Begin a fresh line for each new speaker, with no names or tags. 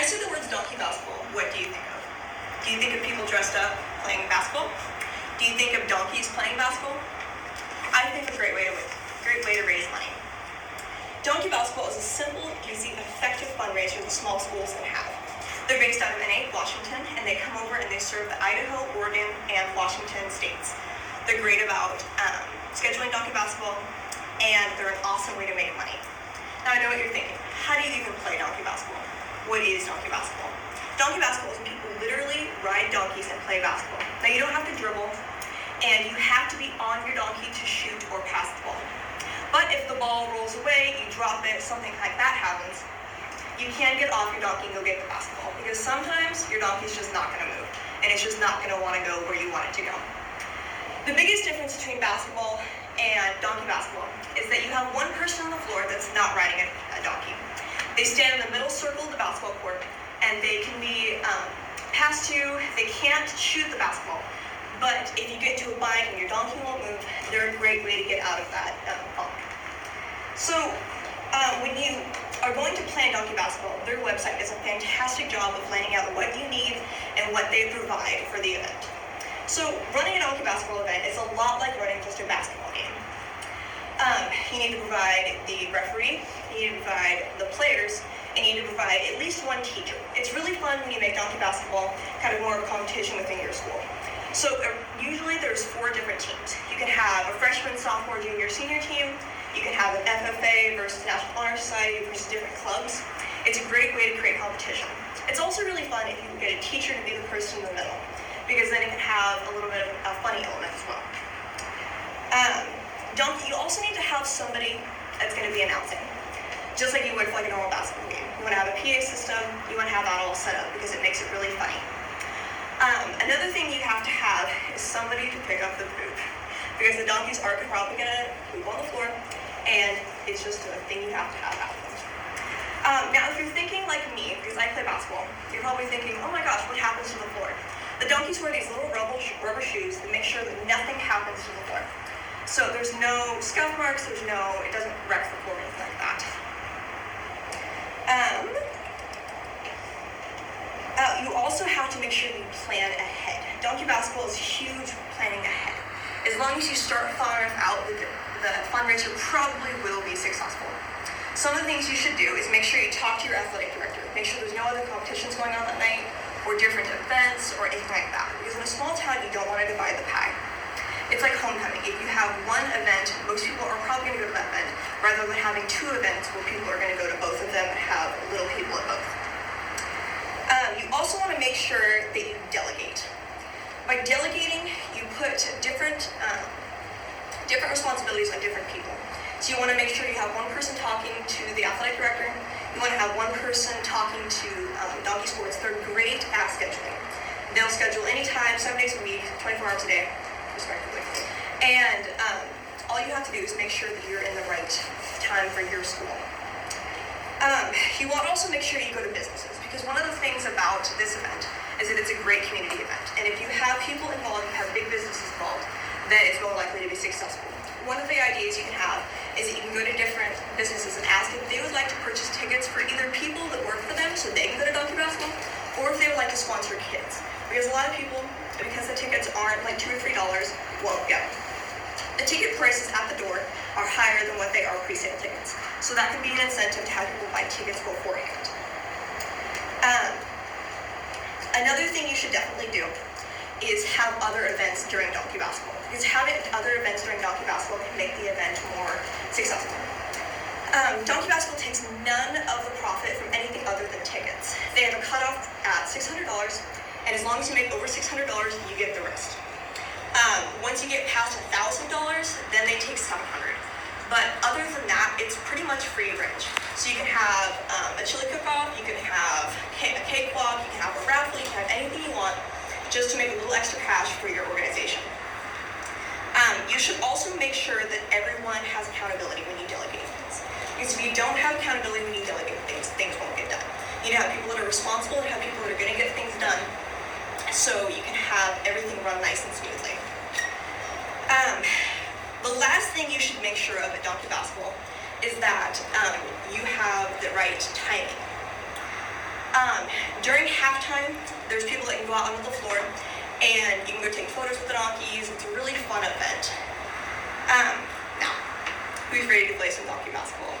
say the words donkey basketball, what do you think of? Do you think of people dressed up playing basketball? Do you think of donkeys playing basketball? I think it's a great way to raise money. Donkey basketball is a simple, easy, effective fundraiser that small schools can have. They're based out of N.A., Washington, and they come over and they serve the Idaho, Oregon, and Washington states. They're great about scheduling donkey basketball, and they're an awesome way to make money. Now I know what you're thinking. How do you even play donkey basketball? What is donkey basketball? Donkey basketball is when people literally ride donkeys and play basketball. Now you don't have to dribble, and you have to be on your donkey to shoot or pass the ball. But if the ball rolls away, you drop it, something like that happens, you can get off your donkey and go get the basketball, because sometimes your donkey's just not going to move, and it's just not going to want to go where you want it to go. The biggest difference between basketball and donkey basketball is that you have one person on the floor that's not riding a donkey. They stand in the middle circle of the basketball court, and they can be passed to. They can't shoot the basketball, but if you get into a bind and your donkey won't move, they're a great way to get out of that funk. So when you are going to plan donkey basketball, their website does a fantastic job of laying out what you need and what they provide for the event. So running a donkey basketball event is a lot like running just a basketball game. You need to provide the referee, you need to provide the players, and you need to provide at least one teacher. It's really fun when you make donkey basketball kind of more of a competition within your school. So usually there's 4 different teams. You can have a freshman, sophomore, junior, senior team. You can have an FFA versus National Honor Society versus different clubs. It's a great way to create competition. It's also really fun if you can get a teacher to be the person in the middle, because then it can have a little bit of a funny element as well. You also need to have somebody that's going to be announcing, just like you would for like a normal basketball game. You want to have a PA system, you want to have that all set up because it makes it really funny. Another thing you have to have is somebody to pick up the poop, because the donkeys are probably going to poop on the floor, and it's just a thing you have to have happen. Now, if you're thinking like me, because I play basketball, you're probably thinking, oh my gosh, what happens to the floor? The donkeys wear these little rubber shoes that make sure that nothing happens to the floor. So there's no scuff marks, it doesn't wreck the floor or anything like that. You also have to make sure you plan ahead. Donkey basketball is huge planning ahead. As long as you start far enough out, the fundraiser probably will be successful. Some of the things you should do is make sure you talk to your athletic director. Make sure there's no other competitions going on that night, or different events, or anything like that. Because in a small town, you don't want to divide the pie. It's like homecoming. If you have one event, most people are probably going to go to that event, rather than having 2 events where people are going to go to both of them and have little people at both. You also want to make sure that you delegate. By delegating, you put different responsibilities on different people. So you want to make sure you have one person talking to the athletic director. You want to have one person talking to Donkey Sports. They're great at scheduling. They'll schedule anytime, 7 days a week, 24 hours a day, respectively. And all you have to do is make sure that you're in the right time for your school. You want to also make sure you go to businesses, because one of the things about this event is that it's a great community event. And if you have people involved, you have big businesses involved, then it's more likely to be successful. One of the ideas you can have is that you can go to different businesses and ask if they would like to purchase tickets for either people that work for them so they can go to donkey basketball, or if they would like to sponsor kids. Because a lot of people, because the tickets aren't like $2 or $3, won't go. The ticket prices at the door are higher than what they are pre-sale tickets. So that can be an incentive to have people buy tickets beforehand. Another thing you should definitely do is have other events during donkey basketball. Because having other events during donkey basketball can make the event more successful. Donkey basketball takes none of the profit from anything other than tickets. They have a cutoff at $600, and as long as you make over $600, you get the rest. Once you get past $1,000, then they take $700. But other than that, it's pretty much free range. So you can have a chili cook-off, you can have a cakewalk, you can have a raffle, you can have anything you want, just to make a little extra cash for your organization. You should also make sure that everyone has accountability when you delegate things. Because if you don't have accountability when you delegate things, things won't get done. You need to have people that are responsible and have people that are going to get things done, so you can have everything run nice and smoothly. The last thing you should make sure of at donkey basketball is that you have the right timing. During halftime, there's people that can go out onto the floor and you can go take photos with the donkeys. It's a really fun event. Now, who's ready to play some donkey basketball?